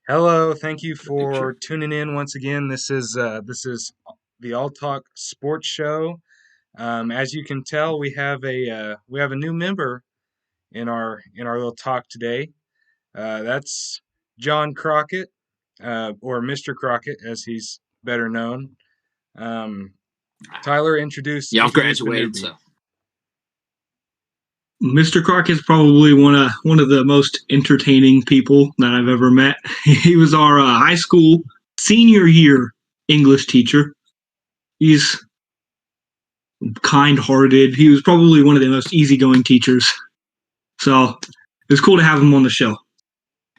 Hello, thank you The picture. for tuning in once again. This is the All Talk Sports Show. As you can tell, we have a new member in our little talk today. That's John Crockett, or Mr. Crockett, as he's better known. Um, Tyler, introduce Y'all introduce the graduated, newbie. so Mr. Clark is probably one of the most entertaining people that I've ever met. He was our high school senior year English teacher. He's kind-hearted. He was probably one of the most easygoing teachers. So it was cool to have him on the show.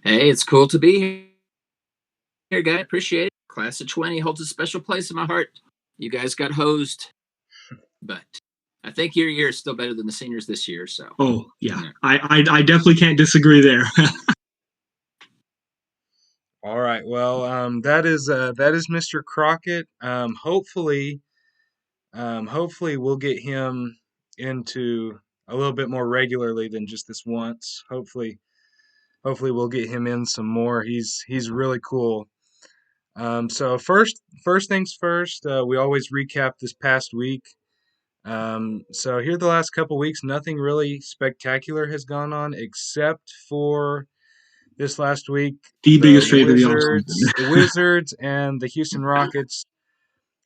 hey, it's cool to be here, guy. Appreciate it. Class of 20 holds a special place in my heart. You guys got hosed, but I think your year is still better than the seniors this year. So, Oh yeah, I definitely can't disagree there. All right, well, that is Mr. Crockett. Hopefully we'll get him into a little bit more regularly than just this once. Hopefully we'll get him in some more. He's really cool. So first things first, we always recap this past week. So here the last couple weeks, nothing really spectacular has gone on except for this last week, The the biggest trade of the Wizards, offseason. the Wizards and the Houston Rockets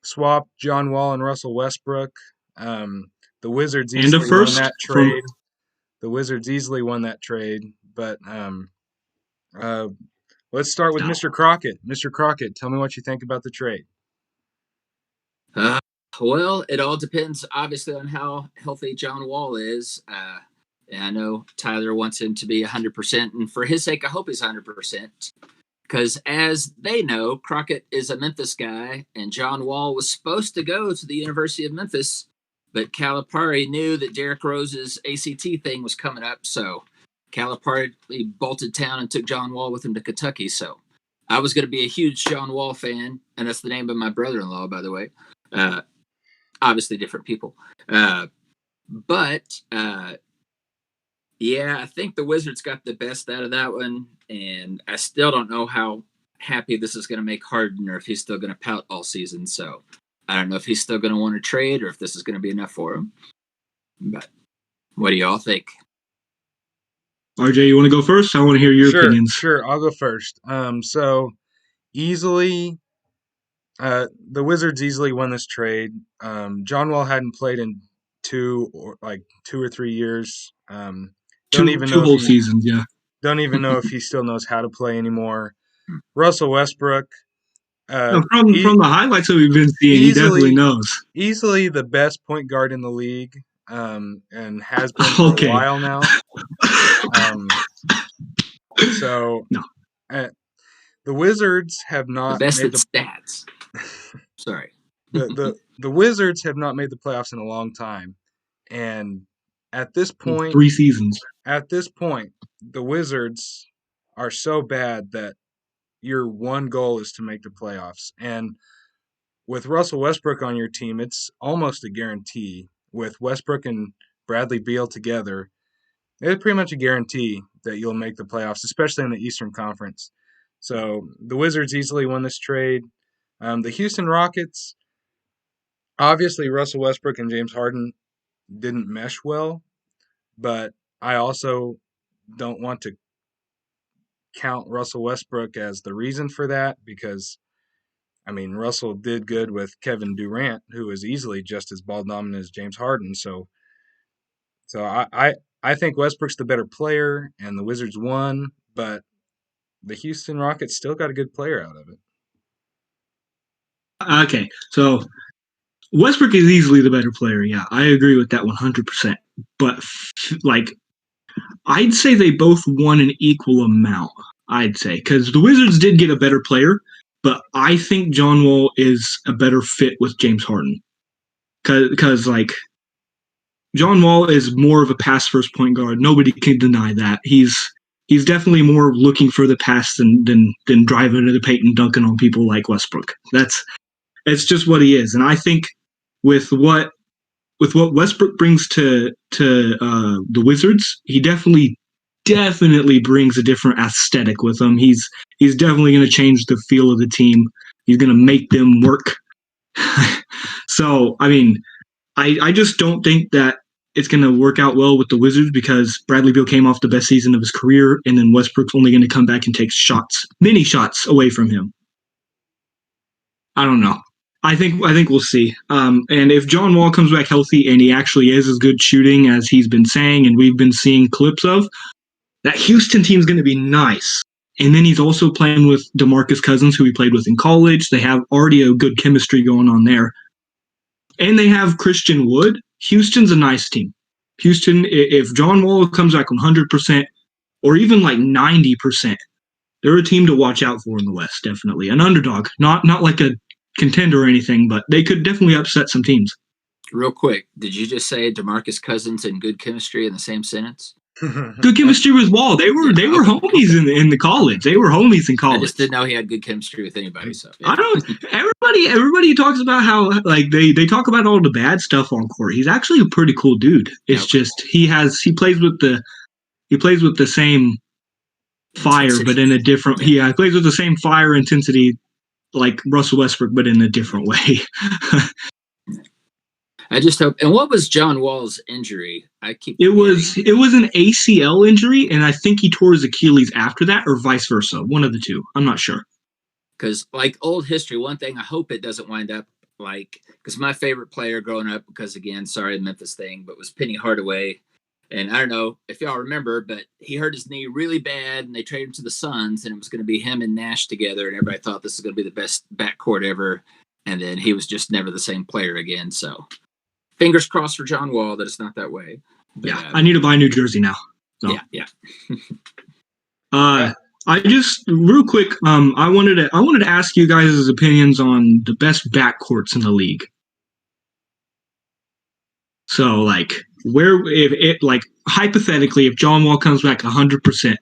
swapped John Wall and Russell Westbrook. The Wizards And a easily won first that from trade. The Wizards easily won that trade, but uh, let's start with no. Mr. Crockett. Mr. Crockett, tell me what you think about the trade. uh, well, it all depends, obviously, on how healthy John Wall is. And I know Tyler wants him to be 100%, and for his sake, I hope he's 100%. Because as they know, Crockett is a Memphis guy, and John Wall was supposed to go to the University of Memphis, but Calipari knew that Derrick Rose's ACT thing was coming up, so Calipari bolted town and took John Wall with him to Kentucky. So I was going to be a huge John Wall fan, and that's the name of my brother-in-law, by the way. Uh, Obviously, different people, but yeah, I think the Wizards got the best out of that one, and I still don't know how happy this is going to make Harden, or if he's still going to pout all season. So I don't know if he's still going to want to trade, or if this is going to be enough for him. But what do y'all think? RJ, you want to go first? I want to hear your Sure, opinions. sure, I'll go first. So easily, the Wizards easily won this trade. John Wall hadn't played in 2 or 3 years. Don't Two even know two if whole he seasons, yeah. don't even know if he still knows how to play anymore. Russell Westbrook, uh, No, from e- from the highlights that we've been seeing, he definitely easily knows. easily the best point guard in the league, and has been for a Okay. while now. Um, so No. uh, the Wizards have The not best made at the stats. Sorry. the Wizards have not made the playoffs in a long time, and at this point, 3 seasons. the Wizards are so bad that your one goal is to make the playoffs. And with Russell Westbrook on your team, it's almost a guarantee. With Westbrook and Bradley Beal together, it's pretty much a guarantee that you'll make the playoffs, especially in the Eastern Conference. So the Wizards easily won this trade. The Houston Rockets, obviously, Russell Westbrook and James Harden didn't mesh well, but I also don't want to count Russell Westbrook as the reason for that because, I mean, Russell did good with Kevin Durant, who is easily just as ball dominant as James Harden. So I think Westbrook's the better player, and the Wizards won, but the Houston Rockets still got a good player out of it. Okay, so Westbrook is easily the better player. Yeah, I agree with that 100%. But like, I'd say they both won an equal amount. I'd say because the Wizards did get a better player, but I think John Wall is a better fit with James Harden. Because like John Wall is more of a pass first point guard. Nobody can deny that. He's definitely more looking for the pass than driving to the paint and dunking on people like Westbrook. It's just what he is. And I think with what Westbrook brings to the Wizards, he definitely definitely brings a different aesthetic with him. He's definitely going to change the feel of the team. He's going to make them work. So, I mean, I just don't think that it's going to work out well with the Wizards because Bradley Beal came off the best season of his career, and then Westbrook's only going to come back and take many shots away from him. I don't know. I think we'll see. And if John Wall comes back healthy and he actually is as good shooting as he's been saying and we've been seeing clips of, that Houston team's going to be nice. And then he's also playing with DeMarcus Cousins, who he played with in college. They have already a good chemistry going on there. And they have Christian Wood. Houston's a nice team. Houston, if John Wall comes back 100% or even like 90%, they're a team to watch out for in the West, definitely. An underdog, not like a contender or anything, but they could definitely upset some teams. Real quick, did you just say DeMarcus Cousins and good chemistry in the same sentence? Good chemistry with Wall. They were homies in the college. They were homies in college. I just didn't know he had good chemistry with anybody. So yeah. I don't. Everybody talks about how like they talk about all the bad stuff on court. He's actually a pretty cool dude. It's just he plays with the same fire, intensity. But in a different. Yeah, he plays with the same fire intensity like Russell Westbrook, but in a different way. I just hope. And what was John Wall's injury? It was an ACL injury, and I think he tore his Achilles after that, or vice versa. One of the two. I'm not sure. Because like old history, one thing I hope it doesn't wind up like because my favorite player growing up, because again, sorry the Memphis thing, but was Penny Hardaway. And I don't know if y'all remember, but he hurt his knee really bad, and they traded him to the Suns, and it was going to be him and Nash together, and everybody thought this was going to be the best backcourt ever. And then he was just never the same player again. So. Fingers crossed for John Wall that it's not that way. But, yeah, I need to buy a New Jersey now. So. Yeah. I just real quick, I wanted to ask you guys' opinions on the best backcourts in the league. So, like, hypothetically, if John Wall comes back 100%,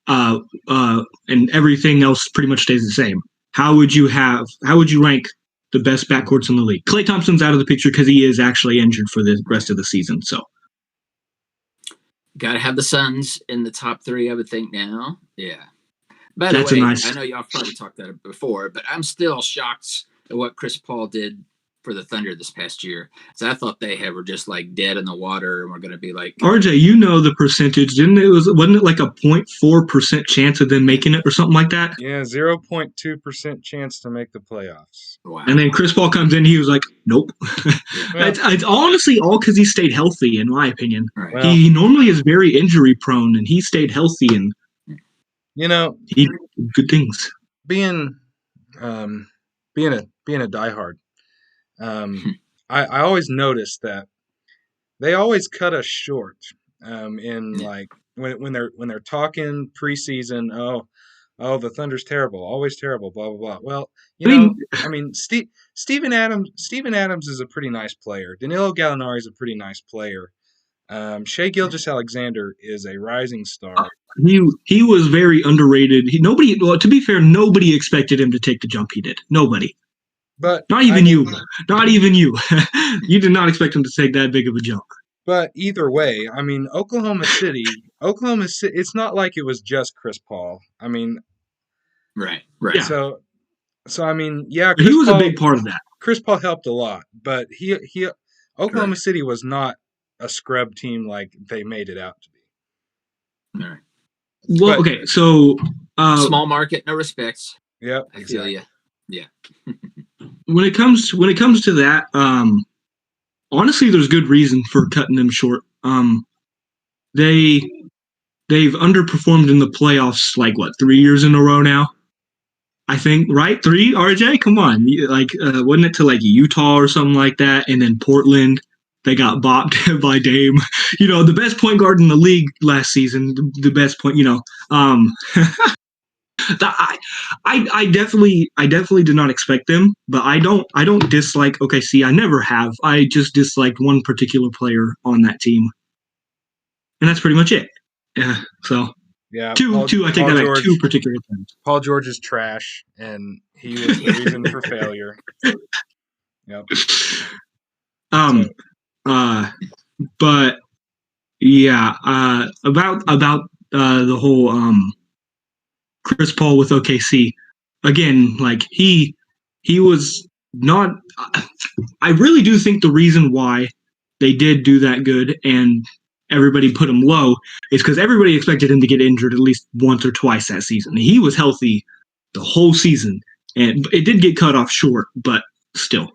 and everything else pretty much stays the same, how would you rank the best backcourts in the league? Klay Thompson's out of the picture because he is actually injured for the rest of the season. So, got to have the Suns in the top 3, I would think now. Yeah. By the way, I know y'all probably talked about it before, but I'm still shocked at what Chris Paul did for the Thunder this past year. So I thought they were just like dead in the water and we're going to be like. RJ, you know the percentage, wasn't it like a 0.4% chance of them making it or something like that? Yeah, 0.2% chance to make the playoffs. Wow. And then Chris Paul comes in, he was like, nope. Yeah. It's honestly all because he stayed healthy, in my opinion. Right. Well, he normally is very injury prone, and he stayed healthy, and he did good things. Being a diehard. I always notice that they always cut us short in like when they're talking preseason. Oh, the Thunder's terrible, always terrible, blah blah blah. Well, Steven Adams is a pretty nice player. Danilo Gallinari is a pretty nice player. Shai Gilgeous-Alexander is a rising star. He was very underrated. To be fair, nobody expected him to take the jump he did. Nobody. But not even you. Not even you. You did not expect him to take that big of a jump. But either way, I mean, Oklahoma City, it's not like it was just Chris Paul. I mean, right. Yeah. So I mean, yeah, he was a big part of that. Chris Paul helped a lot, but Oklahoma City was not a scrub team like they made it out to be. All right. Well, okay, so small market, no respects. Yeah, I feel you. Yeah. When it comes to that, honestly, there's good reason for cutting them short. They've underperformed in the playoffs 3 years in a row now. I think, right? 3, RJ? Come on. Wasn't it to Utah or something like that? And then Portland, they got bopped by Dame. The best point guard in the league last season, the best point, I definitely did not expect them, but I don't dislike OKC. I never have. I just disliked one particular player on that team, and that's pretty much it. Yeah. So yeah, two. I take that back. 2 particular things. Paul George is trash, and he was the reason for failure. Yep. But yeah. About the whole Chris Paul with OKC. Again, like he was not. I really do think the reason why they did do that good and everybody put him low is because everybody expected him to get injured at least once or twice that season. He was healthy the whole season, and it did get cut off short, but still.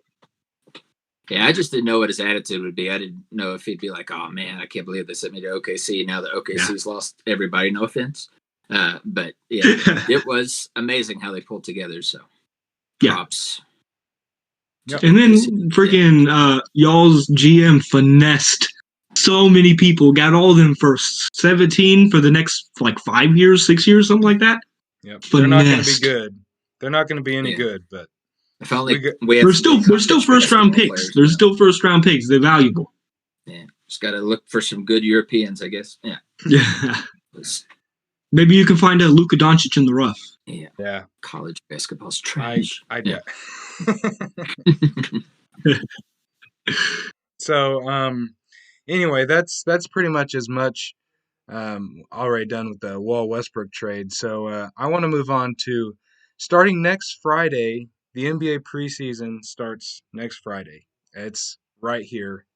Yeah, I just didn't know what his attitude would be. I didn't know if he'd be like, "Oh man, I can't believe they sent me to OKC." Now that OKC's lost everybody, no offense, but yeah, it was amazing how they pulled together. So, props. Yep. And then freaking y'all's GM finessed so many people, got all of them for 17 for the next like 5 years, 6 years, something like that. Yep, they're not going to be good. They're not going to be any good, but. I felt like we're still first round picks. They're still first round picks. They're valuable. Yeah, just got to look for some good Europeans, I guess. Yeah. Yeah. Maybe you can find a Luka Doncic in the rough. Yeah. College basketball's trash. So, anyway, that's pretty much as much already done with the Wall Westbrook trade. So I want to move on to starting next Friday. The NBA preseason starts next Friday. It's right here.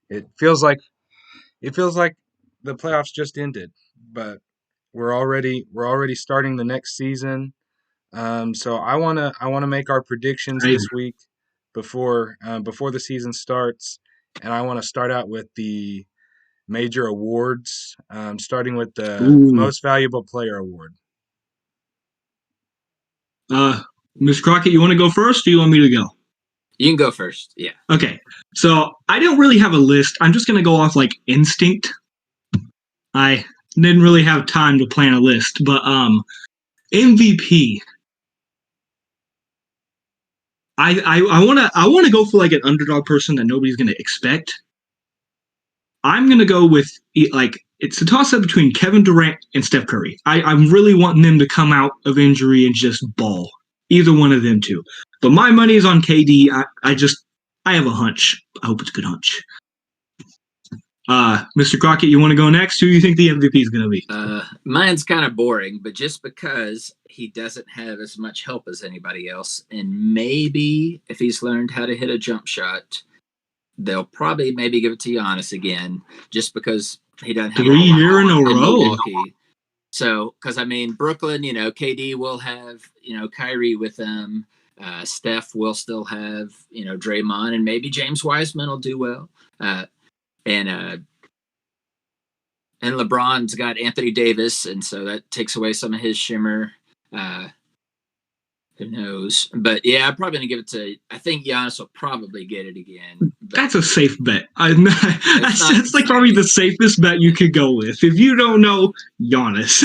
It feels like the playoffs just ended, but we're already starting the next season. So I wanna make our predictions this week before the season starts, and I want to start out with the major awards, starting with the most valuable player award. Ms. Crockett, you want to go first, or do you want me to go? You can go first. Yeah. Okay. So I don't really have a list. I'm just gonna go off like instinct. I didn't really have time to plan a list, but MVP. I wanna go for like an underdog person that nobody's gonna expect. I'm gonna go with like it's a toss up between Kevin Durant and Steph Curry. I'm really wanting them to come out of injury and just ball. Either one of them two. But my money is on KD. I have a hunch. I hope it's a good hunch. Mr. Crockett, you want to go next? Who do you think the MVP is going to be? Mine's kind of boring, but just because he doesn't have as much help as anybody else, and maybe if he's learned how to hit a jump shot, they'll probably maybe give it to Giannis again, just because he doesn't have 3 years in a row. Milwaukee. So, because I mean, Brooklyn, KD will have, Kyrie with them. Steph will still have, Draymond, and maybe James Wiseman will do well. And LeBron's got Anthony Davis, and so that takes away some of his shimmer. Who knows? But yeah, I'm probably gonna give it to. I think Giannis will probably get it again. That's a safe bet. That's like probably the safest bet you could go with. If you don't know Giannis,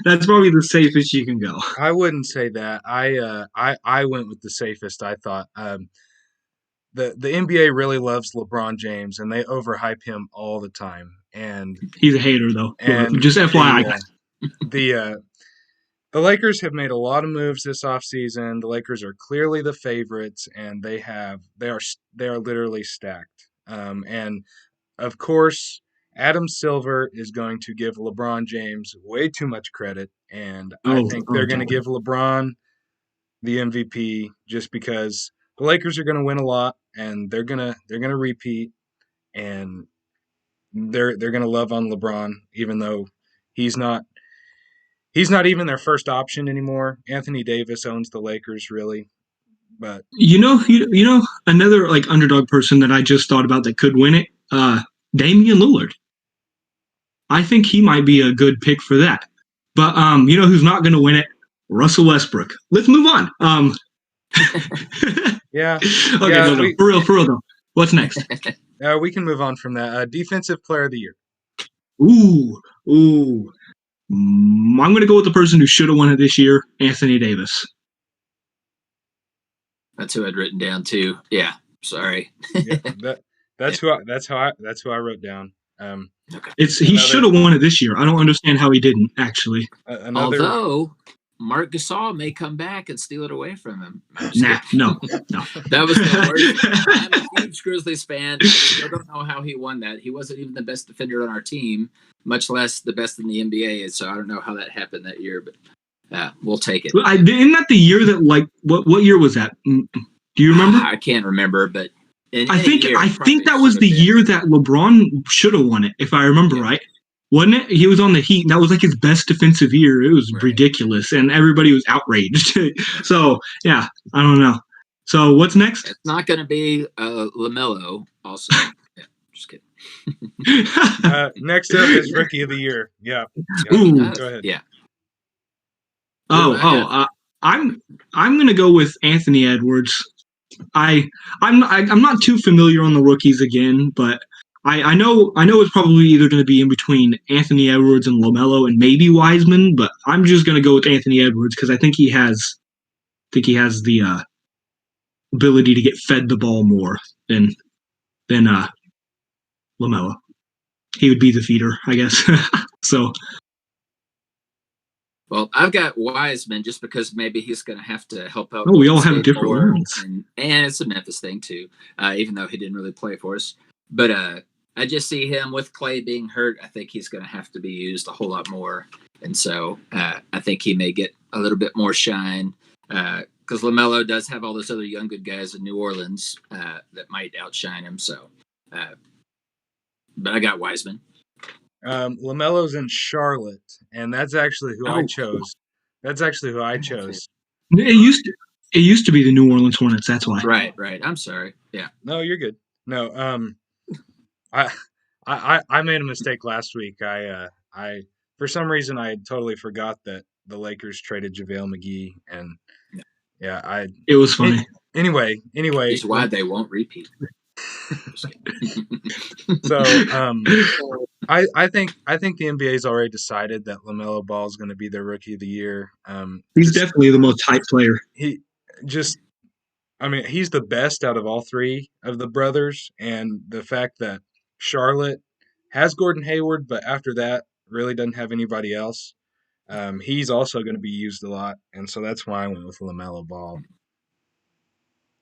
that's probably the safest you can go. I wouldn't say that. I went with the safest. I thought the NBA really loves LeBron James, and they overhype him all the time. And he's a hater, though. And just FYI, the Lakers have made a lot of moves this offseason. The Lakers are clearly the favorites, and they are literally stacked. And of course, Adam Silver is going to give LeBron James way too much credit, and I think they're going to give LeBron the MVP just because the Lakers are going to win a lot, and they're gonna repeat, and they're going to love on LeBron, even though he's not even their first option anymore. Anthony Davis owns the Lakers, really. But you know another like underdog person that I just thought about that could win it, Damian Lillard. I think he might be a good pick for that. But you know who's not going to win it? Russell Westbrook. Let's move on. Yeah. Okay, yeah, no, for real though. What's next? We can move on from that. Defensive Player of the Year. Ooh. I'm going to go with the person who should have won it this year, Anthony Davis. That's who I'd written down too. Yeah, sorry. Yeah, that's who I wrote down. He should have won it this year. I don't understand how he didn't actually. Although Mark Gasol may come back and steal it away from him. No. That was the worst. I'm a huge Grizzlies fan. I still don't know how he won that. He wasn't even the best defender on our team, much less the best in the NBA. So I don't know how that happened that year, but we'll take it. Isn't that the year that, like, what year was that? Do you remember? I can't remember, but I think that was the year that LeBron should have won it, if I remember right. Wasn't it? He was on the Heat, and that was like his best defensive year. It was ridiculous, and everybody was outraged. So, yeah, I don't know. So, what's next? It's not going to be LaMelo, also. Yeah, just kidding. Next up is Rookie of the Year. Yeah. Ooh. Go ahead. Yeah. I'm going to go with Anthony Edwards. I'm not too familiar on the rookies again, but I know it's probably either going to be in between Anthony Edwards and LaMelo and maybe Wiseman, but I'm just going to go with Anthony Edwards because I think he has the ability to get fed the ball more than LaMelo. He would be the feeder, I guess. So. Well, I've got Wiseman just because maybe he's going to have to help out. Oh, we all have different ones. And it's a Memphis thing, too, even though he didn't really play for us. But I just see him with Clay being hurt. I think he's going to have to be used a whole lot more. And so I think he may get a little bit more shine because LaMelo does have all those other young good guys in New Orleans that might outshine him. So, but I got Wiseman. LaMelo's in Charlotte, and that's actually who I chose. It used to be the New Orleans Hornets. That's why. Right. I'm sorry. Yeah. No, you're good. No, I made a mistake last week. I for some reason I totally forgot that the Lakers traded JaVale McGee, and it was funny. Anyway, it's why they won't repeat. So I think the NBA's already decided that LaMelo Ball is going to be their Rookie of the Year. He's definitely the most hyped player. He's the best out of all three of the brothers, and the fact that Charlotte has Gordon Hayward, but after that really doesn't have anybody else. He's also going to be used a lot, and so that's why I went with LaMelo Ball.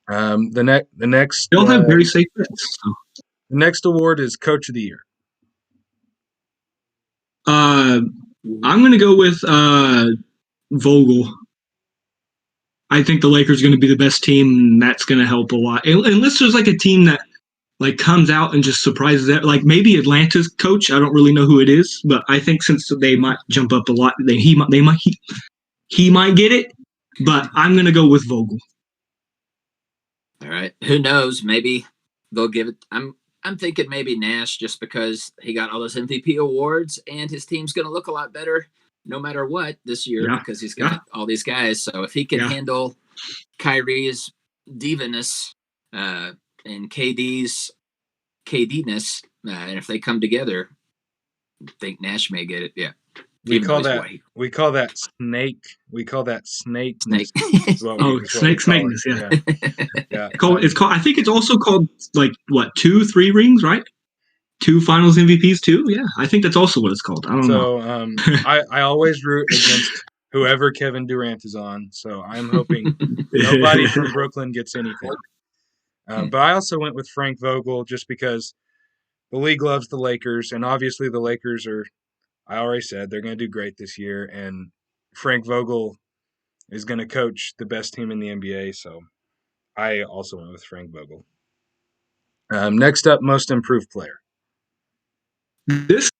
The next they'll have very safe bets. So. The next award is Coach of the Year. I'm going to go with Vogel. I think the Lakers are going to be the best team, and that's going to help a lot. Unless there's like a team that like comes out and just surprises that, like maybe Atlanta's coach. I don't really know who it is, but I think since they might jump up a lot, he might get it. But I'm going to go with Vogel. All right. Who knows? Maybe they'll give it. I'm thinking maybe Nash just because he got all those MVP awards and his team's going to look a lot better no matter what this year because he's got all these guys. So if he can handle Kyrie's divaness and KD's KD-ness, and if they come together, I think Nash may get it. Yeah. We call that snake. We call that snake. Snake. Snakeness. Yeah. Yeah. It's called. I think it's also called like what 2-3 rings, right? 2 Finals MVPs too. Yeah, I think that's also what it's called. I don't know. I always root against whoever Kevin Durant is on. So I'm hoping nobody from Brooklyn gets anything. But I also went with Frank Vogel just because the league loves the Lakers, and obviously the Lakers are. I already said they're going to do great this year, and Frank Vogel is going to coach the best team in the NBA, so I also went with Frank Vogel. Next up, most improved player. This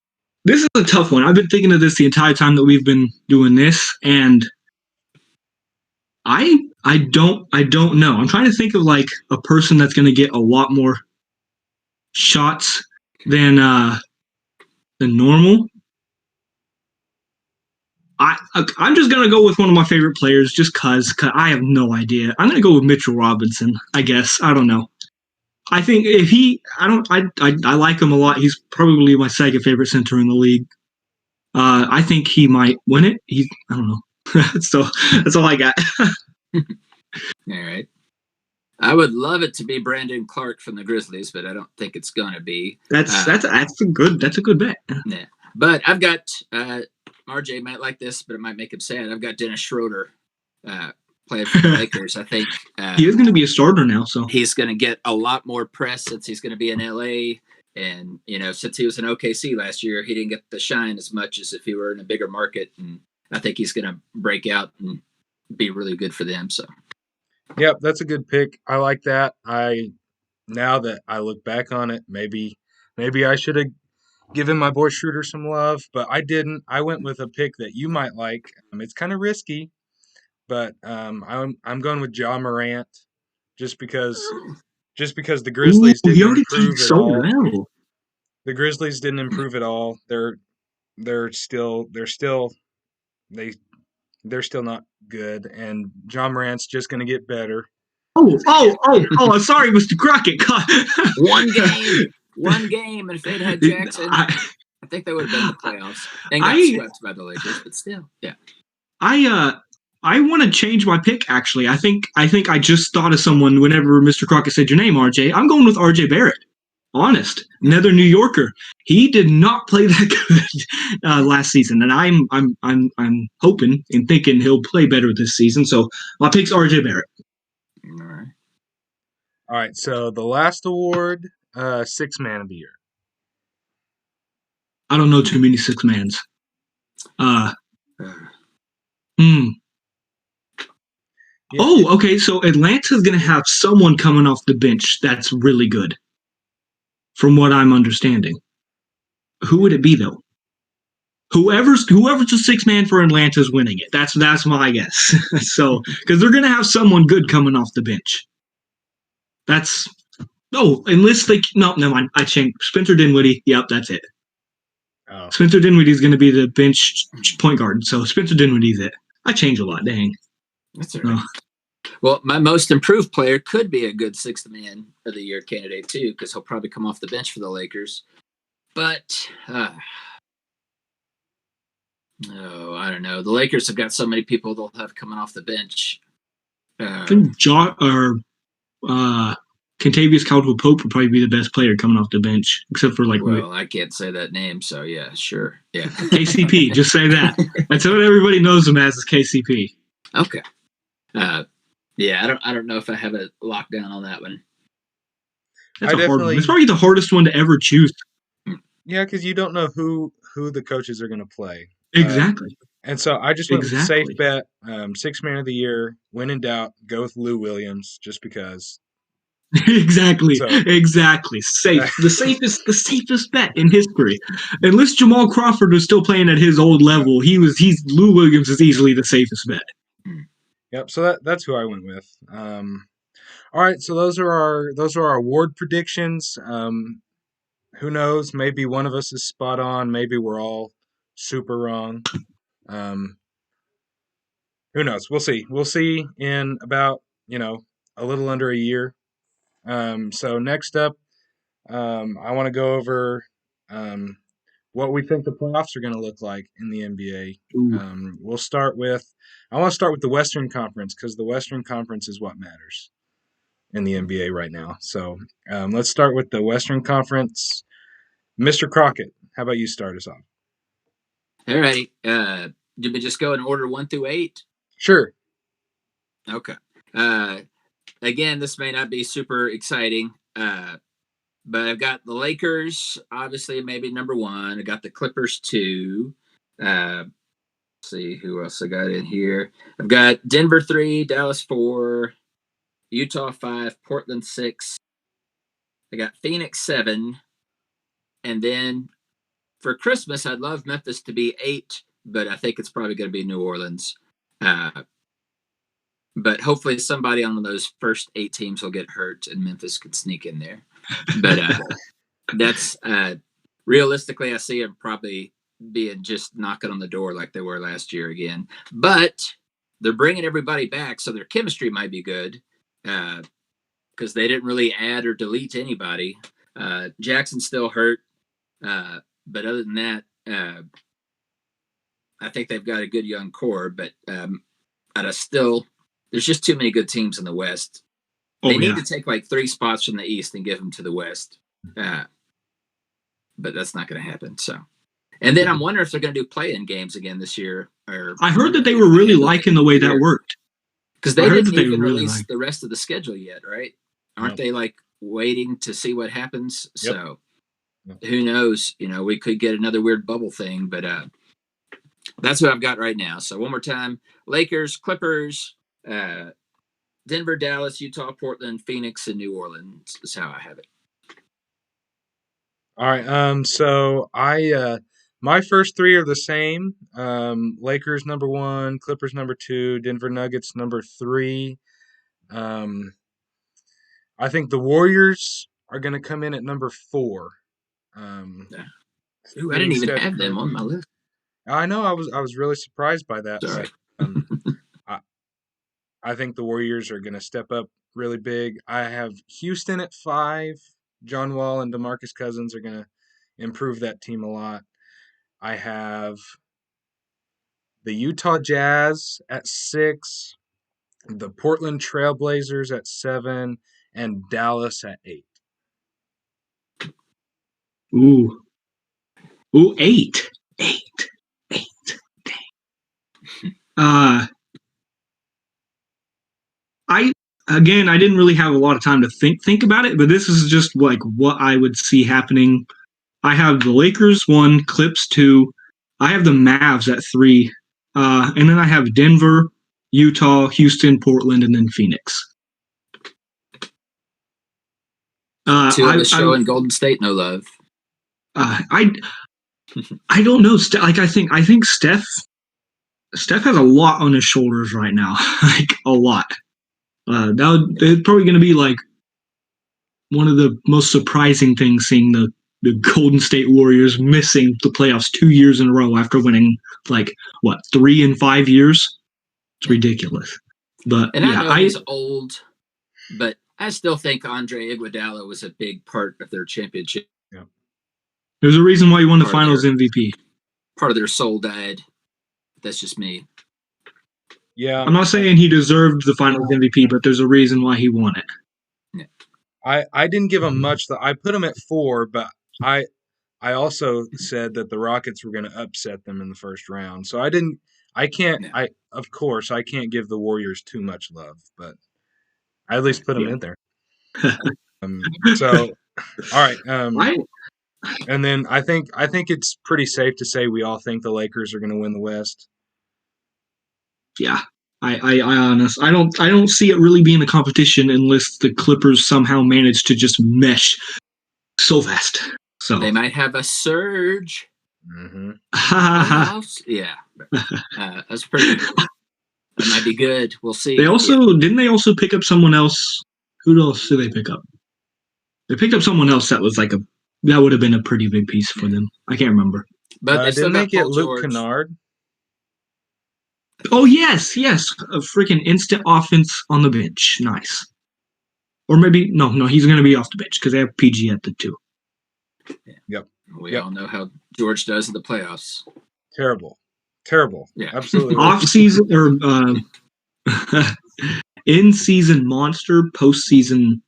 is a tough one. I've been thinking of this the entire time that we've been doing this, and I don't know. I'm trying to think of like a person that's going to get a lot more shots than normal. I'm just going to go with one of my favorite players just because I have no idea. I'm going to go with Mitchell Robinson, I guess. I don't know. I think if I like him a lot. He's probably my second favorite center in the league. I think he might win it. I don't know. So that's all I got. All right. I would love it to be Brandon Clark from the Grizzlies, but I don't think it's going to be. That's a good bet. Yeah. But I've got RJ might like this, but it might make him sad. I've got Dennis Schroeder playing for the Lakers. I think he is going to be a starter now, so he's going to get a lot more press since he's going to be in LA. And, since he was in OKC last year, he didn't get the shine as much as if he were in a bigger market. And I think he's going to break out and be really good for them. So, Yep, that's a good pick. I like that. Now that I look back on it, maybe I should have given my boy Schroeder some love, but I didn't. I went with a pick that you might like. It's kind of risky, but I'm going with Ja Morant just because the Grizzlies he didn't already played improve at so all. well. The Grizzlies didn't improve at all. They're still not good, and Ja Morant's just going to get better. Oh! Sorry, Mr. Crockett. One game, and if they'd had Jackson, I think they would have been in the playoffs and got swept by the Lakers. But still, yeah. I want to change my pick. Actually, I think I just thought of someone whenever Mr. Crockett said your name, RJ. I'm going with RJ Barrett. Honest, another New Yorker. He did not play that good last season, and I'm hoping and thinking he'll play better this season. So my pick's RJ Barrett. All right. So the last award, Sixth Man of the Year. I don't know too many six mans. Yeah. Oh, okay. So Atlanta's going to have someone coming off the bench that's really good, from what I'm understanding. Who would it be though? Whoever's a six man for Atlanta's winning it. That's my guess. So because they're going to have someone good coming off the bench. Unless never mind. I changed Spencer Dinwiddie. Yep, that's it. Oh. Spencer Dinwiddie is going to be the bench point guard. So Spencer Dinwiddie's it. I change a lot. Dang. That's all right. Well, my most improved player could be a good sixth man of the year candidate too, because he'll probably come off the bench for the Lakers. But I don't know. The Lakers have got so many people they'll have coming off the bench. I think Kentavious Caldwell-Pope would probably be the best player coming off the bench, except for I can't say that name, so yeah, sure, yeah. KCP, just say that. That's what everybody knows him as is KCP. Okay. Yeah, I don't know if I have a lockdown on that one. That's a hard one. It's probably the hardest one to ever choose. Yeah, because you don't know who the coaches are going to play. Exactly. And so I just went with safe bet, sixth man of the year. When in doubt, go with Lou Williams, just because. Exactly. Safe. The safest bet in history. Unless Jamal Crawford was still playing at his old level, Lou Williams is easily the safest bet. Yep. So that's who I went with. All right. So those are our award predictions. Who knows? Maybe one of us is spot on. Maybe we're all super wrong. Who knows? We'll see. We'll see in about a little under a year. So next up, I want to go over what we think the playoffs are going to look like in the NBA. I want to start with the Western Conference because the Western Conference is what matters in the NBA right now. So let's start with the Western Conference. Mr. Crockett, how about you start us off? All right. Did we just go in order 1 through 8? Sure. Okay. Again, this may not be super exciting, but I've got the Lakers, obviously, maybe number 1. I got the Clippers 2. Let's see who else I got in here. I've got Denver 3, Dallas 4, Utah 5, Portland 6. I got Phoenix 7. And then for Christmas, I'd love Memphis to be 8, but I think it's probably going to be New Orleans. But hopefully somebody on those first 8 teams will get hurt and Memphis could sneak in there. But that's realistically, I see them probably being just knocking on the door like they were last year again. But they're bringing everybody back, so their chemistry might be good because they didn't really add or delete anybody. Jackson's still hurt. But other than that, I think they've got a good young core, but there's just too many good teams in the West. They need to take like 3 spots from the East and give them to the West. But that's not going to happen. So, And then I'm wondering if they're going to do play-in games again this year. Or I heard that they were really liking the way that worked. Because they didn't even release the rest of the schedule yet, right? Aren't they like waiting to see what happens? Yep. So who knows? We could get another weird bubble thing, but that's what I've got right now. So one more time: Lakers, Clippers, Denver, Dallas, Utah, Portland, Phoenix, and New Orleans is how I have it. All right. So my first three are the same. Lakers number 1, Clippers number 2, Denver Nuggets number 3. I think the Warriors are going to come in at number 4. Ooh, I didn't even have them on my list. I know. I was really surprised by that. Sorry. I think the Warriors are going to step up really big. I have Houston at 5. John Wall and DeMarcus Cousins are going to improve that team a lot. I have the Utah Jazz at 6, the Portland Trailblazers at 7, and Dallas at 8. Ooh, 8. 8. Dang. I didn't really have a lot of time to think about it, but this is just like what I would see happening. I have the Lakers 1, Clips 2. I have the Mavs at 3, and then I have Denver, Utah, Houston, Portland, and then Phoenix. 2 on the show in Golden State, no love. I don't know. I think Steph has a lot on his shoulders right now, like a lot. It's probably going to be like one of the most surprising things, seeing the Golden State Warriors missing the playoffs 2 years in a row after winning 3 in 5 years. It's ridiculous. But and I know he's old, but I still think Andre Iguodala was a big part of their championship. Yeah. There's a reason why he won the Finals MVP. Part of their soul died. That's just me. Yeah, I'm not saying he deserved the Finals MVP, but there's a reason why he won it. Yeah. I didn't give him much. I put him at 4, but I also said that the Rockets were going to upset them in the first round. So of course, I can't give the Warriors too much love, but I at least put them in there. So, all right. And then I think it's pretty safe to say we all think the Lakers are going to win the West. Yeah, I don't see it really being a competition unless the Clippers somehow manage to just mesh so fast. So they might have a surge. Mm-hmm. Yeah, that's pretty. That might be good. We'll see. Didn't they also pick up someone else? Who else did they pick up? They picked up someone else that was that would have been a pretty big piece for them. I can't remember. But they still didn't get Luke Kennard. Oh yes, a freaking instant offense on the bench. Nice. Or maybe no, he's going to be off the bench because they have PG at the 2. Yeah. Yep. We all know how George does in the playoffs. Terrible. Yeah, absolutely. Off season or in season monster, post season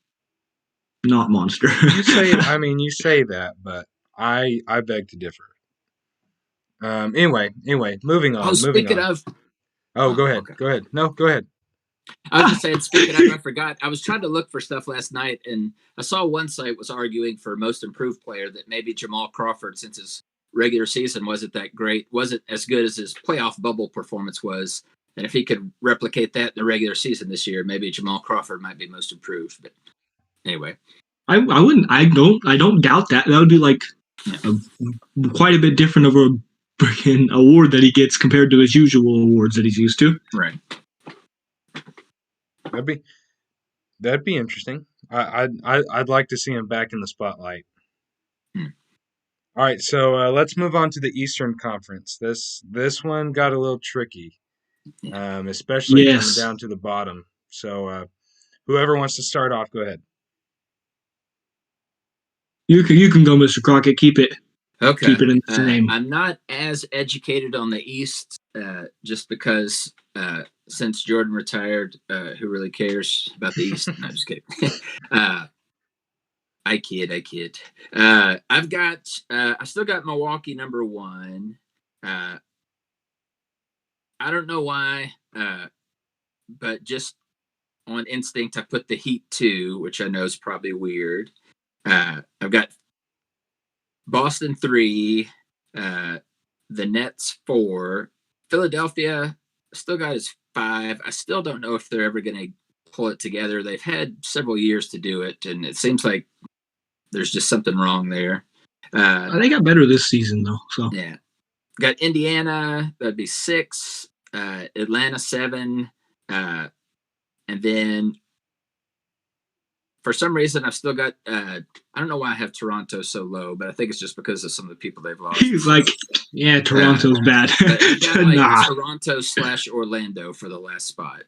not monster. You say that, but I beg to differ. Anyway, moving on. Speaking of. Oh, go ahead. Okay. Go ahead. No, go ahead. I was just saying, speaking of, I forgot. I was trying to look for stuff last night, and I saw one site was arguing for most improved player that maybe Jamal Crawford, since his regular season wasn't that great, wasn't as good as his playoff bubble performance was. And if he could replicate that in the regular season this year, maybe Jamal Crawford might be most improved. But anyway. I don't doubt that. That would be quite a bit different of a freaking award that he gets compared to his usual awards that he's used to. Right. That'd be interesting. I'd like to see him back in the spotlight. All right, so let's move on to the Eastern Conference. This one got a little tricky, especially coming down to the bottom. So whoever wants to start off, go ahead. You can go, Mr. Crockett. Keep it. Okay. Keep it in the name. I'm not as educated on the East, just because since Jordan retired, who really cares about the East? No, I'm just kidding. I kid. I've got. I still got Milwaukee number 1. I don't know why, but just on instinct, I put the Heat 2, which I know is probably weird. I've got Boston 3, the Nets 4, Philadelphia still got his 5. I still don't know if they're ever going to pull it together. They've had several years to do it, and it seems like there's just something wrong there. They got better this season, though. So yeah, got Indiana, that'd be 6. Atlanta 7, and then for some reason I've still got. I don't know why I have Toronto so low, but I think it's just because of some of the people they've lost. he's like, yeah, Toronto's bad. But I got like Nah. Toronto/Orlando for the last spot.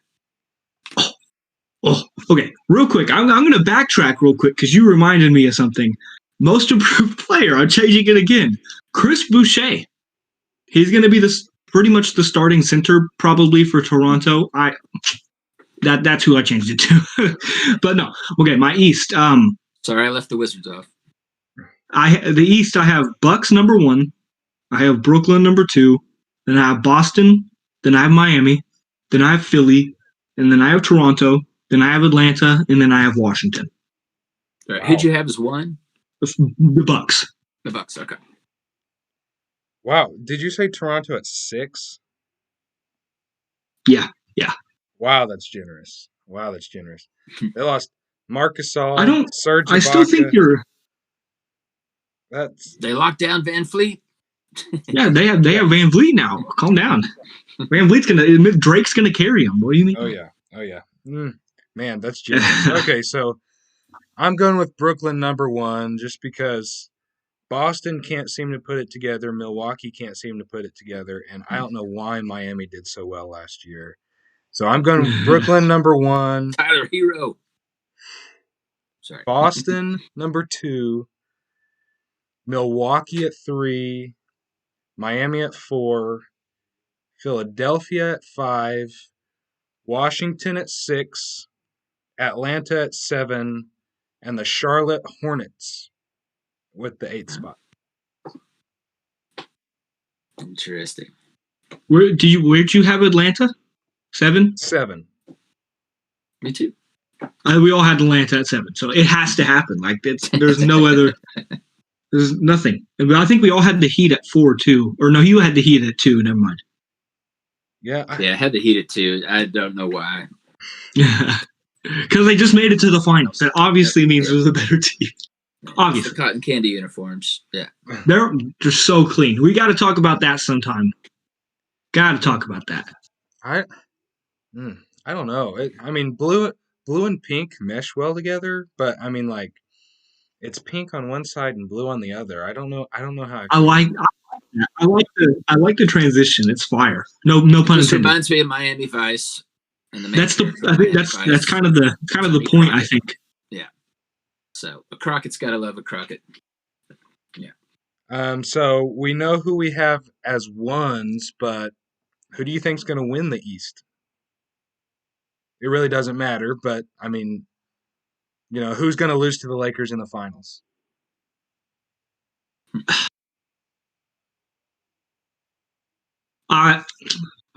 Oh, okay. Real quick, I'm going to backtrack real quick because you reminded me of something. Most improved player. I'm changing it again. Chris Boucher. He's going to be pretty much the starting center probably for Toronto. That's who I changed it to. But no. Okay, my East. Sorry, I left the Wizards off. The East. I have Bucks number 1. I have Brooklyn number 2. Then I have Boston. Then I have Miami. Then I have Philly. And then I have Toronto. Then I have Atlanta, and then I have Washington. Right. Wow. Who'd you have as 1? The Bucks. The Bucks. Okay. Wow. Did you say Toronto at 6? Yeah. Wow, that's generous. They lost Marc Gasol. Serge Ibaka. I still think you're. They locked down Van Fleet. Yeah, they have Van Vliet now. Calm down. Van Vliet's Drake's gonna carry him. What do you mean? Oh yeah. Man, that's generous. Okay, so I'm going with Brooklyn number 1 just because Boston can't seem to put it together. Milwaukee can't seem to put it together. And I don't know why Miami did so well last year. So I'm going with Brooklyn number 1. Tyler Hero. Sorry. Boston number 2. Milwaukee at 3. Miami at 4. Philadelphia at 5. Washington at 6. Atlanta at 7, and the Charlotte Hornets with the 8th spot. Interesting. Where'd you have Atlanta? 7? 7. Me too. We all had Atlanta at 7, so it has to happen. Like there's no other. There's nothing. I think we all had the Heat at 4 too, or no, you had the Heat at 2. Never mind. Yeah, I had the Heat at 2. I don't know why. Because they just made it to the finals. That obviously means it was a better team. Obviously. The cotton candy uniforms. Yeah. They're just so clean. We got to talk about that sometime. Got to talk about that. I don't know. Blue and pink mesh well together, but it's pink on one side and blue on the other. I don't know how. I like the transition. It's fire. No pun intended. This reminds me of Miami Vice. That's kind of the point. Crockett. I think. Yeah. So a Crockett's got to love a Crockett. Yeah. So we know who we have as 1s, but who do you think's going to win the East? It really doesn't matter, but who's going to lose to the Lakers in the finals? I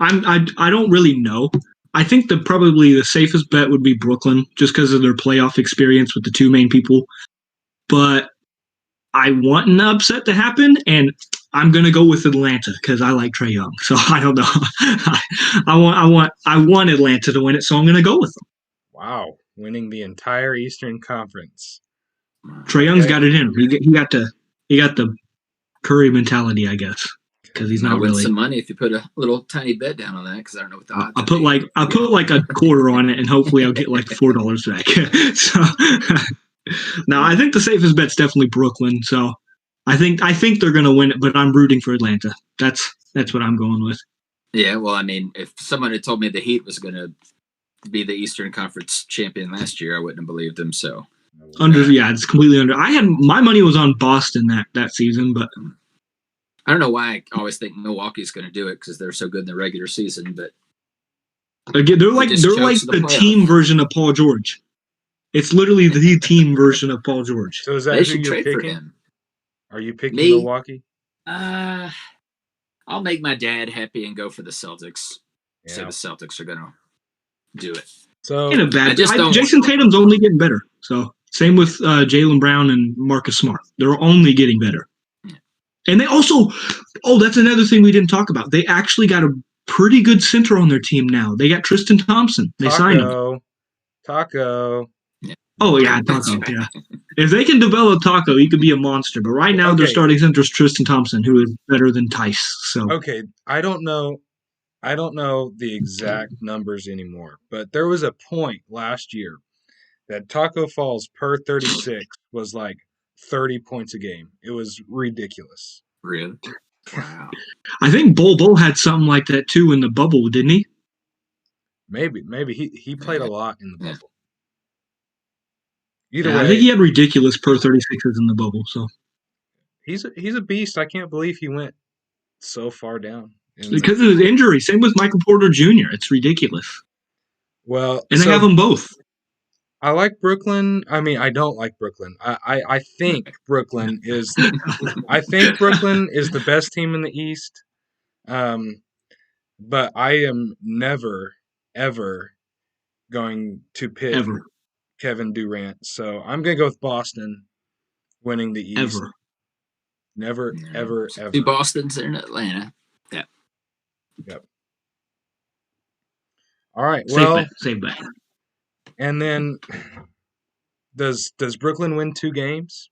don't really know. I think probably the safest bet would be Brooklyn, just because of their playoff experience with the 2 main people. But I want an upset to happen, and I'm gonna go with Atlanta because I like Trae Young. So I don't know. I want Atlanta to win it, so I'm gonna go with them. Wow, winning the entire Eastern Conference. Trae Young's got it in him. He got the Curry mentality, I guess. Because he's not win really. Some money if you put a little tiny bet down on that. Because I don't know what the odds. I put like a quarter on it, and hopefully I'll get like $4 back. So, no, I think the safest bet's definitely Brooklyn. So, I think they're gonna win it, but I'm rooting for Atlanta. That's what I'm going with. Yeah, well, if someone had told me the Heat was gonna be the Eastern Conference champion last year, I wouldn't have believed them. So, it's completely under. I had my money was on Boston that season, but. I don't know why I always think Milwaukee's going to do it because they're so good in the regular season, but again, they're like the team version of Paul George. It's literally the team version of Paul George. So is that They who should you're trade for picking? him. Are you picking Me? Milwaukee? I'll make my dad happy and go for the Celtics. Yeah. Say the Celtics are gonna do it. So Ain't a bad. I just don't- Jason Tatum's only getting better. So same with Jaylen Brown and Marcus Smart. They're only getting better. Yeah. And they also, that's another thing we didn't talk about. They actually got a pretty good center on their team now. They got Tristan Thompson. They signed him. Taco. Oh yeah, That's Taco. right. Yeah. If they can develop Taco, he could be a monster. But right now, their Okay. starting center is Tristan Thompson, who is better than Tice. So Okay, I don't know the exact numbers anymore, but there was a point last year that Taco Fall's per 36 was like 30 points a game. It was ridiculous. Really? Wow. I think Bol had something like that too in the bubble, didn't he? Maybe he played a lot in the Yeah. bubble. Either Yeah, way, I think he had ridiculous per 36s in the bubble. So he's a beast. I can't believe he went so far down. because of his injury, same with Michael Porter Jr. It's ridiculous. Well, And they have them both. I like Brooklyn. I mean, I don't like Brooklyn. I think Brooklyn is the best team in the East. But I am never ever going to pick Ever. Kevin Durant. So I'm going to go with Boston winning the East. Ever. Never, ever, ever. Two Bostons in Atlanta. Yeah. Yep. All right. Well, Safe bet. and then does Brooklyn win 2 games?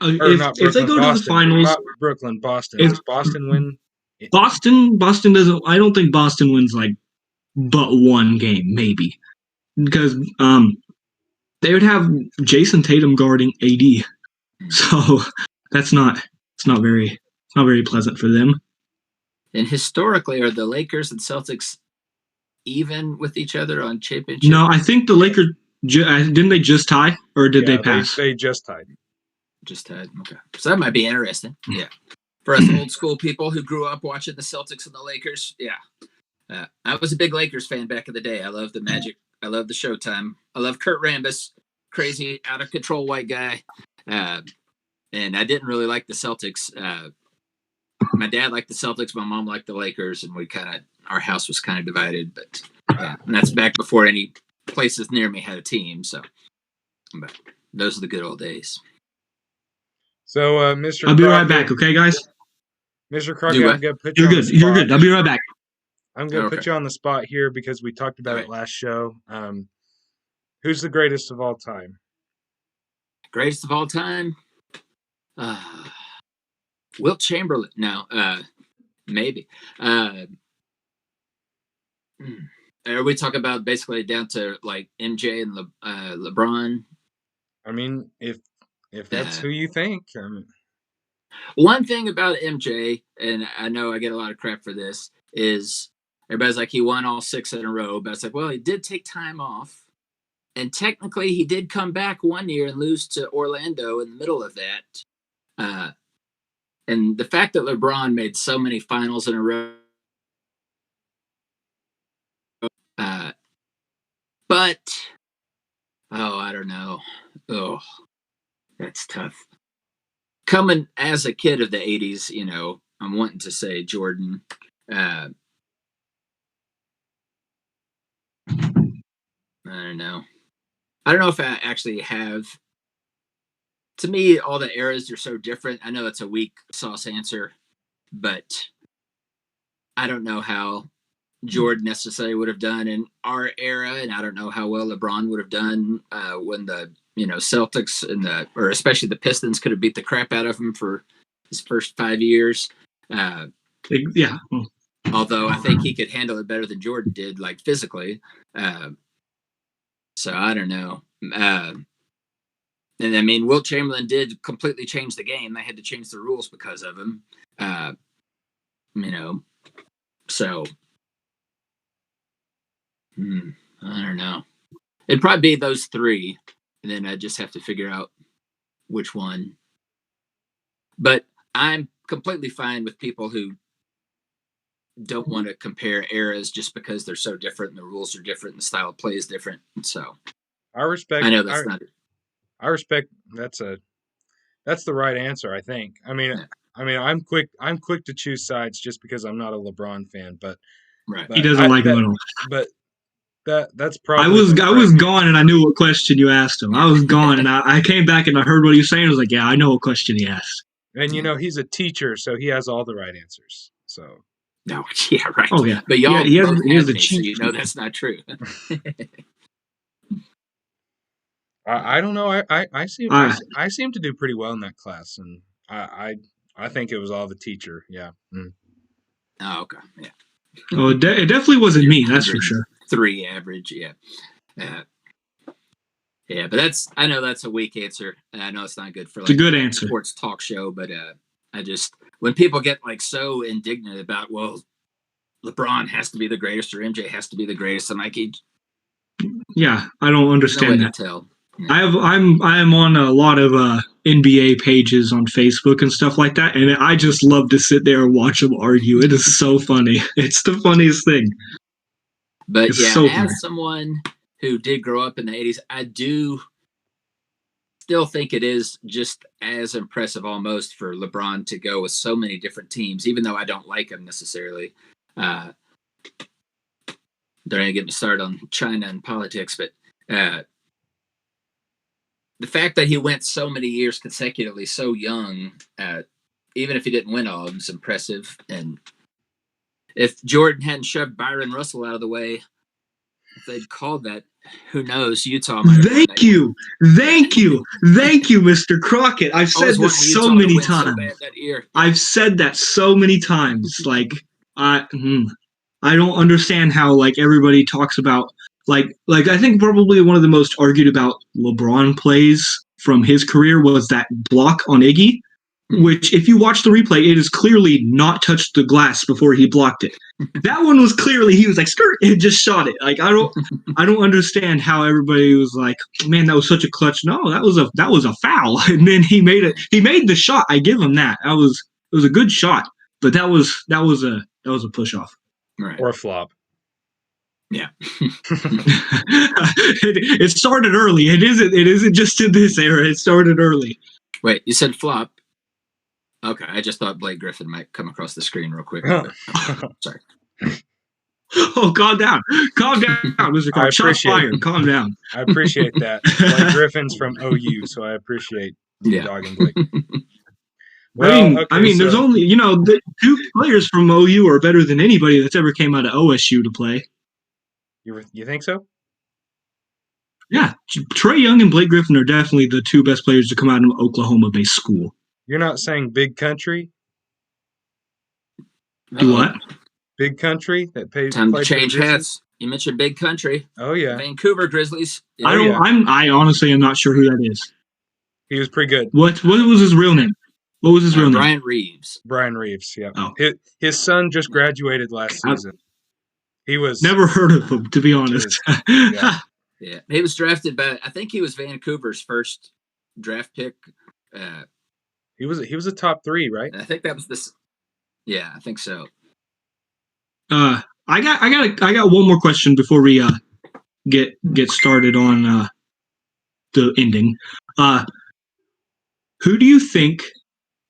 Or not Brooklyn, If they go Boston. to the finals, Not Brooklyn, Boston. If- Does Boston win? Boston doesn't. I don't think Boston wins like but one game, maybe, because they would have Jason Tatum guarding AD, so it's not very pleasant for them. And historically, are the Lakers and Celtics even with each other on championship? No, I think the Lakers didn't they just tie, or did they pass? They just tied. Just tied. Okay. So that might be interesting. Yeah. For us old school people who grew up watching the Celtics and the Lakers, yeah. I was a big Lakers fan back in the day. I love the Magic. I love the Showtime. I love Kurt Rambis, crazy, out of control white guy. And I didn't really like the Celtics. My dad liked the Celtics. My mom liked the Lakers, and our house was kind of divided. But yeah, and that's back before any places near me had a team. So, but those are the good old days. So, Mr. I'll be right Crockett- back, okay, guys? Mr. Crockett, Do what? I'm going to put you You're on good. the You're spot. good. I'll be right back. I'm going to Okay. put you on the spot here because we talked about All it right. last show. Who's the greatest of all time? Greatest of all time? Wilt Chamberlain. No, maybe. Are we talking about basically down to like MJ and LeBron? I mean, if that's who you think. One thing about MJ, and I know I get a lot of crap for this, is everybody's like, he won all 6 in a row. But it's like, well, he did take time off. And technically, he did come back one year and lose to Orlando in the middle of that. And the fact that LeBron made so many finals in a row. But, I don't know. Oh, that's tough. Coming as a kid of the 80s, I'm wanting to say Jordan. I don't know. I don't know if I actually have. To me, all the eras are so different. I know it's a weak sauce answer, but I don't know how Jordan necessarily would have done in our era, and I don't know how well LeBron would have done when the Celtics or especially the Pistons could have beat the crap out of him for his first 5 years. Yeah. Although I think he could handle it better than Jordan did, like physically. So I don't know. And I mean, Wilt Chamberlain did completely change the game. They had to change the rules because of him. So I don't know. It'd probably be those 3, and then I just have to figure out which one. But I'm completely fine with people who don't want to compare eras just because they're so different and the rules are different and the style of play is different. So I respect. I know that's not it. I respect. That's the right answer. I think. Yeah. I'm quick. I'm quick to choose sides just because I'm not a LeBron fan. Right. He doesn't like him at all. But that's I probably was gone and I knew what question you asked him. I was gone and I came back and I heard what he was saying. I was like, yeah, I know what question he asked. And he's a teacher, so he has all the right answers. So No, yeah, right. Oh yeah, but y'all he has both he has had a me, so cheat you know sheet. that's not true. I don't know. I seem to do pretty well in that class, and I think it was all the teacher. Yeah. Mm. Oh, okay, yeah. Oh, it definitely wasn't me. That's for sure. 3 average, yeah. Yeah, but I know that's a weak answer. And I know it's not good for It's a good answer. sports talk show, but I just when people get like so indignant about, well, LeBron has to be the greatest or MJ has to be the greatest, I'm like, Yeah, I don't understand that. Tell. Yeah. I'm on a lot of NBA pages on Facebook and stuff like that, and I just love to sit there and watch them argue. It is so funny. It's the funniest thing. But it's yeah, so as funny. Someone who did grow up in the 80s, I do still think it is just as impressive almost for LeBron to go with so many different teams, even though I don't like him necessarily. Don't even get me started on China and politics, but the fact that he went so many years consecutively so young, even if he didn't win all of them, is impressive. And if Jordan hadn't shoved Byron Russell out of the way, if they'd called that, who knows? Utah might have Thank you, Mr. Crockett. I've said this so many times. That year. I've said that so many times. Like I don't understand how like everybody talks about like I think probably one of the most argued about LeBron plays from his career was that block on Iggy, which if you watch the replay, it is clearly not touched the glass before he blocked it. That one was clearly he was like skirt and just shot it. Like I don't understand how everybody was like, man, that was such a clutch. No, that was a foul. And then he made the shot. I give him that. It was a good shot, but that was a push off. Right. Or a flop. Yeah. it started early. It isn't just in this era. It started early. Wait, you said flop. Okay, I just thought Blake Griffin might come across the screen real quick. Sorry. Oh, calm down, Mr. Clark. Shots fired. Calm down. I appreciate that. Blake Griffin's from OU, so I appreciate dogging Blake. Well, there's only the 2 players from OU are better than anybody that's ever came out of OSU to play. You think so? Yeah, Trae Young and Blake Griffin are definitely the 2 best players to come out of Oklahoma-based school. You're not saying Big Country? Do what? Big Country that pays. Time to change hats. You mentioned Big Country. Oh yeah, Vancouver Grizzlies. I honestly am not sure who that is. He was pretty good. What was his real name? What was his real name? Brian Reeves. Brian Reeves. Yeah. Oh. His son just graduated last season. He was never heard of him, to be honest. Yeah, he was drafted by. I think he was Vancouver's first draft pick. He was a top 3, right? I think that was this. Yeah, I think so. I got one more question before we get started on the ending. Who do you think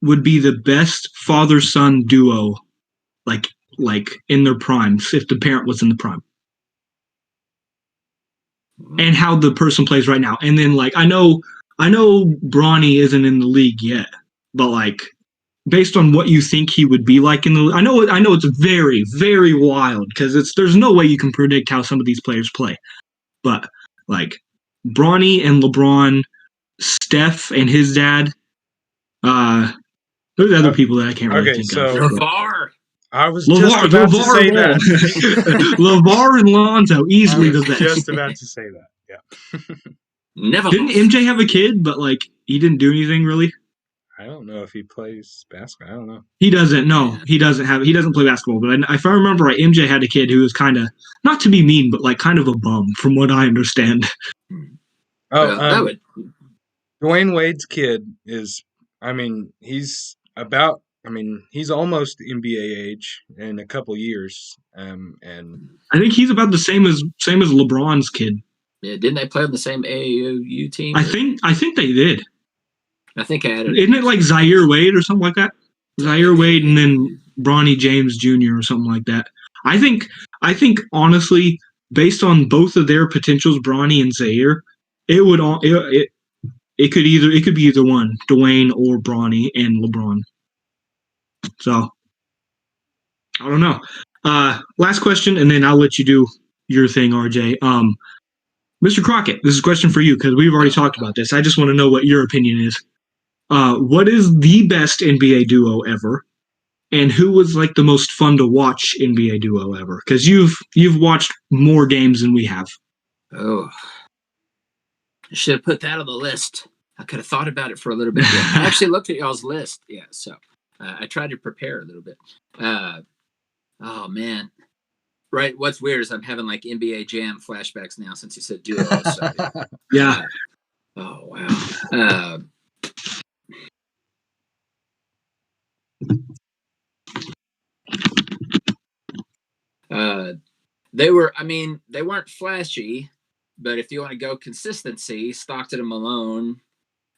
would be the best father-son duo, like in their primes, if the parent was in the prime? And how the person plays right now. And then I know Bronny isn't in the league yet, but based on what you think he would be like in the I know it's very, very wild because there's no way you can predict how some of these players play. But Bronny and LeBron, Steph and his dad, there's other people that I can't really think of. LeVar. I was just about to say that. LeVar and Lonzo, easily the best. Just about to say that. Yeah. Never. Didn't MJ have a kid, but he didn't do anything really? I don't know if he plays basketball. I don't know. He doesn't. No, he doesn't play basketball. But if I remember right, MJ had a kid who was kind of, not to be mean, but kind of a bum, from what I understand. Oh, Dwayne Wade's kid is. He's almost NBA age in a couple years. And I think he's about the same as LeBron's kid. Yeah, didn't they play on the same AAU team? I think they did. I think I added. Isn't it like Zaire Wade or something like that? Zaire Wade and then Bronny James Jr. or something like that. I think honestly, based on both of their potentials, Bronny and Zaire, it could be either one, Dwayne or Bronny and LeBron. So I don't know. Last question, and then I'll let you do your thing, RJ. Mr. Crockett, this is a question for you because we've already talked about this. I just want to know what your opinion is. What is the best NBA duo ever, and who was like the most fun to watch NBA duo ever? Because you've watched more games than we have. Oh, I should have put that on the list. I could have thought about it for a little bit. Yeah. I actually looked at y'all's list. Yeah, so I tried to prepare a little bit. Oh man, right. What's weird is I'm having like NBA Jam flashbacks now since you said duo. So, Yeah. Oh wow. They weren't flashy, but if you want to go consistency, Stockton and Malone.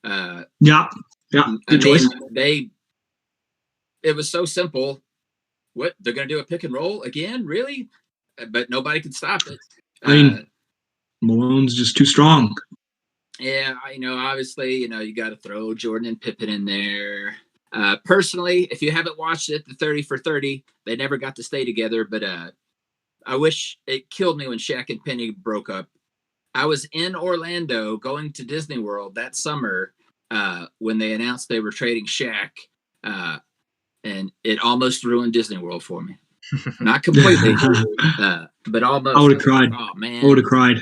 Yeah. Good choice. It was so simple. What, they're going to do a pick and roll again? Really? But nobody could stop it. I mean, Malone's just too strong. Yeah, obviously, you got to throw Jordan and Pippen in there. Personally, if you haven't watched it, the 30 for 30, they never got to stay together, but I wish it killed me when Shaq and Penny broke up. I was in Orlando going to Disney World that summer when they announced they were trading Shaq, and it almost ruined Disney World for me. Not completely, but almost. I would have cried. Oh, man. I would have cried.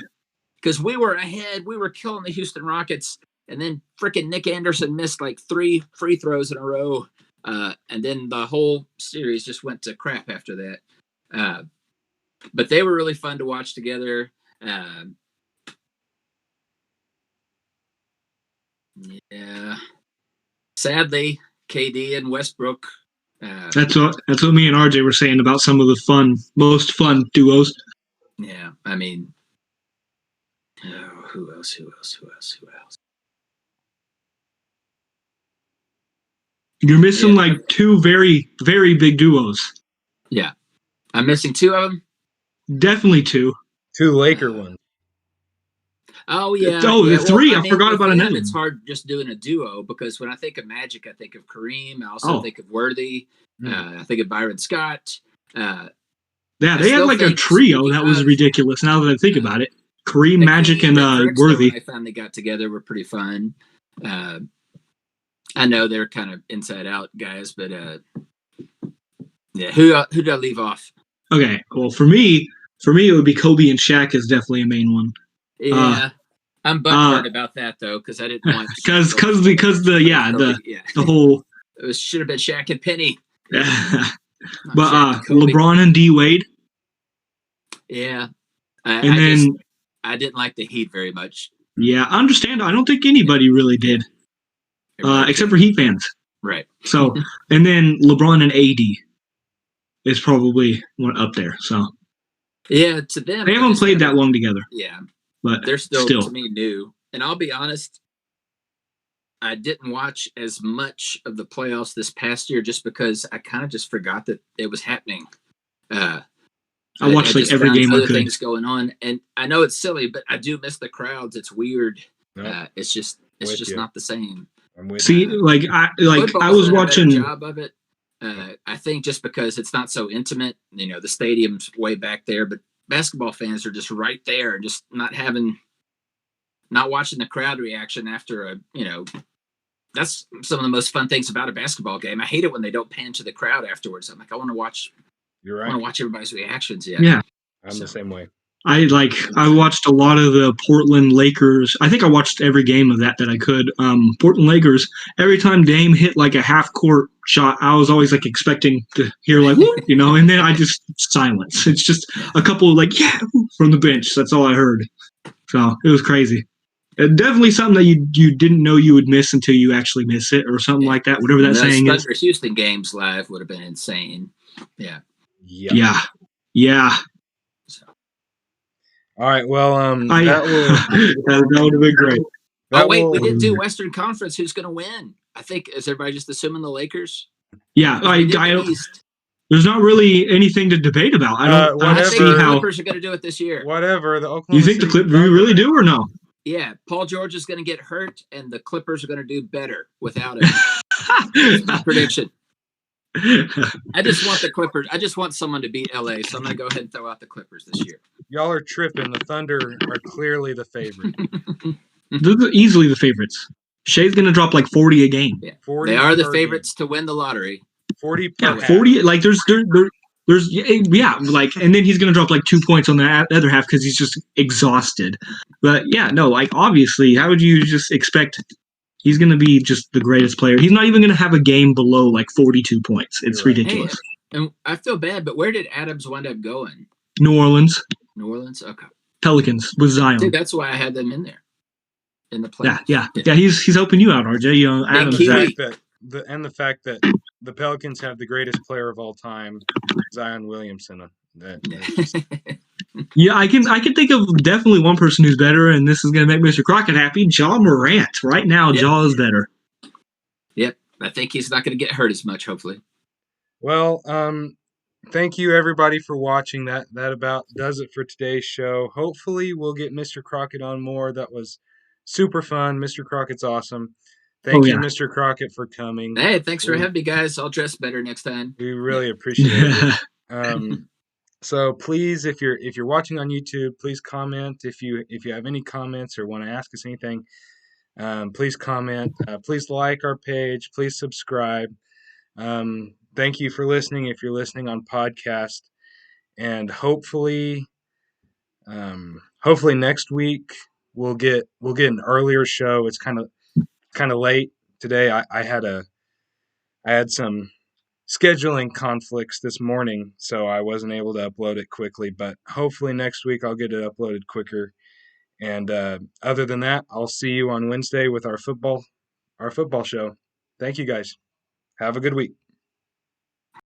Because we were ahead. We were killing the Houston Rockets, and then freaking Nick Anderson missed like 3 free throws in a row, and then the whole series just went to crap after that. But they were really fun to watch together. Yeah. Sadly, KD and Westbrook. That's what me and RJ were saying about some of the most fun duos. Yeah, I mean, who else? You're missing like 2 very, very big duos. Yeah, I'm missing 2 of them. Definitely 2. 2 Laker ones. Oh yeah. Oh, 3. I forgot about another. It's hard just doing a duo because when I think of Magic, I think of Kareem. I also think of Worthy. I think of Byron Scott. Yeah, they had like a trio that was ridiculous. Now that I think about it, Kareem, Magic, and Worthy. When they finally got together, were pretty fun. I know they're kind of inside out guys, but yeah. Who did I leave off? Okay, well for me it would be Kobe and Shaq is definitely a main one. Yeah. I'm butthurt about that though, because I didn't want because the whole it should have been Shaq and Penny. But LeBron and D Wade. Yeah, I didn't like the Heat very much. Yeah, I understand. I don't think anybody really did, except for Heat fans. Right. So, and then LeBron and AD is probably one up there. So, yeah, to them they haven't played that long together. Yeah. But they're still to me new. And I'll be honest, I didn't watch as much of the playoffs this past year just because I kind of just forgot that it was happening. I watched like every game I could. Things going on, and I know it's silly, but I do miss the crowds. It's weird. Nope. It's just not the same. See, I was watching. Job of it. I think just because it's not so intimate, the stadium's way back there, but basketball fans are just right there and just not watching the crowd reaction after that's some of the most fun things about a basketball game. I hate it when they don't pan to the crowd afterwards. I'm like, I want to watch. You're right. I want to watch everybody's reactions. Yeah. I'm the same way. I watched a lot of the Portland Lakers. I think I watched every game of that I could. Portland Lakers, every time Dame hit like a half court shot, I was always like expecting to hear like, and then I just silence. It's just a couple from the bench. That's all I heard. So it was crazy. Definitely something that you didn't know you would miss until you actually miss it or something like that, whatever that saying is. Thunder Houston games live would have been insane. Yeah. Yeah. All right. Well, that would have been great. We didn't do Western Conference. Who's going to win? I think, is everybody just assuming the Lakers? Yeah, I don't. East. There's not really anything to debate about. I don't see how the Clippers are going to do it this year. Whatever. The Oklahoma. You think the Clippers really do or no? Yeah, Paul George is going to get hurt, and the Clippers are going to do better without him. That's my prediction. I just want the Clippers. I just want someone to beat LA, so I'm going to go ahead and throw out the Clippers this year. Y'all are tripping. The Thunder are clearly the favorite. They're easily the favorites. Shai's going to drop like 40 a game. Yeah. 40 they are the favorites to win the lottery. 40 per half. 40. Like there's like, and then he's going to drop like 2 points on the other half because he's just exhausted. But yeah, no, like obviously, how would you just expect? He's going to be just the greatest player. He's not even going to have a game below like 42 points. It's ridiculous. Hey, and I feel bad, but where did Adams wind up going? New Orleans. New Orleans? Okay. Pelicans with Zion. Dude, that's why I had them in there. In the playoffs. Yeah. He's helping you out, RJ. You know, Adams. The fact that the Pelicans have the greatest player of all time, Zion Williamson. Yeah, I can think of definitely one person who's better, and this is going to make Mr. Crockett happy. Ja Morant. Right now, Ja is better. Yep, I think he's not going to get hurt as much. Hopefully. Well, thank you everybody for watching. That about does it for today's show. Hopefully, we'll get Mr. Crockett on more. That was super fun. Mr. Crockett's awesome. Thank you, Mr. Crockett, for coming. Hey, thanks for having me, guys. I'll dress better next time. We really appreciate it. So please, if you're watching on YouTube, please comment. If you have any comments or want to ask us anything, please comment. Please like our page. Please subscribe. Thank you for listening. If you're listening on podcast, and hopefully next week we'll get an earlier show. It's kind of late today. I had some scheduling conflicts this morning, so I wasn't able to upload it quickly, but hopefully next week I'll get it uploaded quicker. And other than that, I'll see you on Wednesday with our football show. Thank you guys. Have a good week.